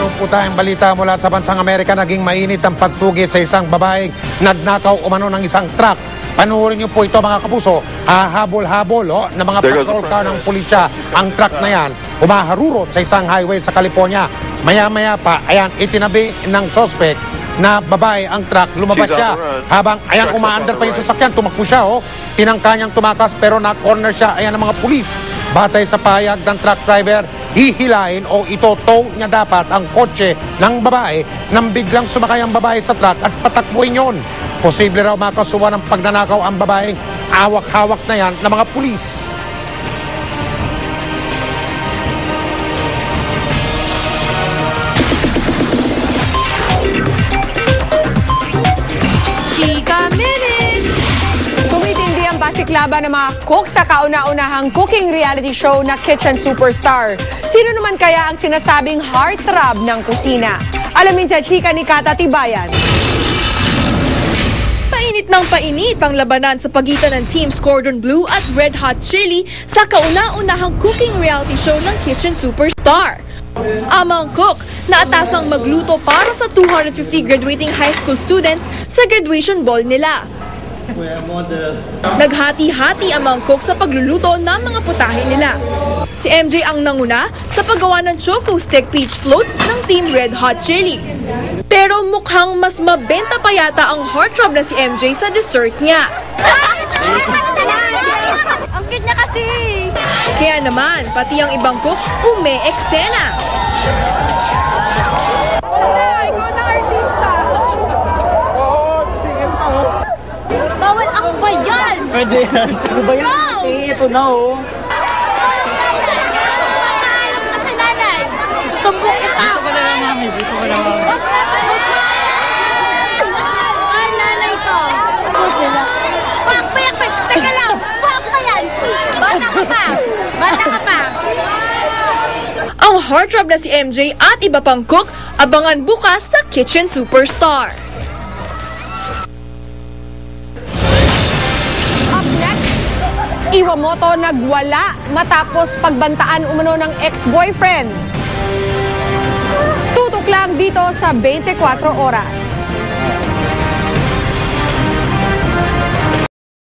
Meron po tayong balita mula sa bansang Amerika. Naging mainit ang pagtugi sa isang babaeng nagnakaw umano ng isang truck. Panuorin niyo po ito mga kapuso. Habol-habol na mga patrol car ng pulisya. Ang truck na yan humaharurot sa isang highway sa California. Maya-maya pa, ayan, itinabi ng suspect na babae ang truck. Lumabas siya. Habang ayan, umaandar pa yung sasakyan. Tumakbo siya. Tinangka niyang tumakas pero na-corner siya. Ayan ang mga pulis. Batay sa payag ng truck driver, hihilain o itotow niya dapat ang kotse ng babae nang biglang sumakay ang babae sa truck at patakbuhin yon. Posible raw makasuwa ng pagnanakaw ang babaeng awak-hawak na yan ng mga pulis. Laban ng mga cook sa kauna-unahang cooking reality show na Kitchen Superstar. Sino naman kaya ang sinasabing heartthrob ng kusina? Alamin sa chika ni Kata Tibayan. Painit ng painit ang labanan sa pagitan ng Teams Cordon Bleu at Red Hot Chili sa kauna-unahang cooking reality show ng Kitchen Superstar. Amang cook na atasang magluto para sa 250 graduating high school students sa graduation ball nila. Naghati-hati ang mga cook sa pagluluto ng mga putahe nila. Si MJ ang nanguna sa paggawa ng Choco Stick Peach Float ng Team Red Hot Chili. Pero mukhang mas mabenta pa yata ang heartthrob na si MJ sa dessert niya. Ang cute niya kasi! Kaya naman, pati ang ibang cook ume-eksena. Ikaw na artista! Bawal ako ba yan? Pwede yan. Ano ba yan? Ito na Alam kasi nanay, sumbong kita. Dito ka na lang namin. Dito ka na lang. Ay, nanay to. Payak. Teka lang. Payak pa yan. Bata ka pa. Ang heartthrob na si MJ at iba pang cook abangan bukas sa Kitchen Superstar. Iwamoto nagwala matapos pagbantaan umano ng ex-boyfriend. Tutok lang dito sa 24 oras.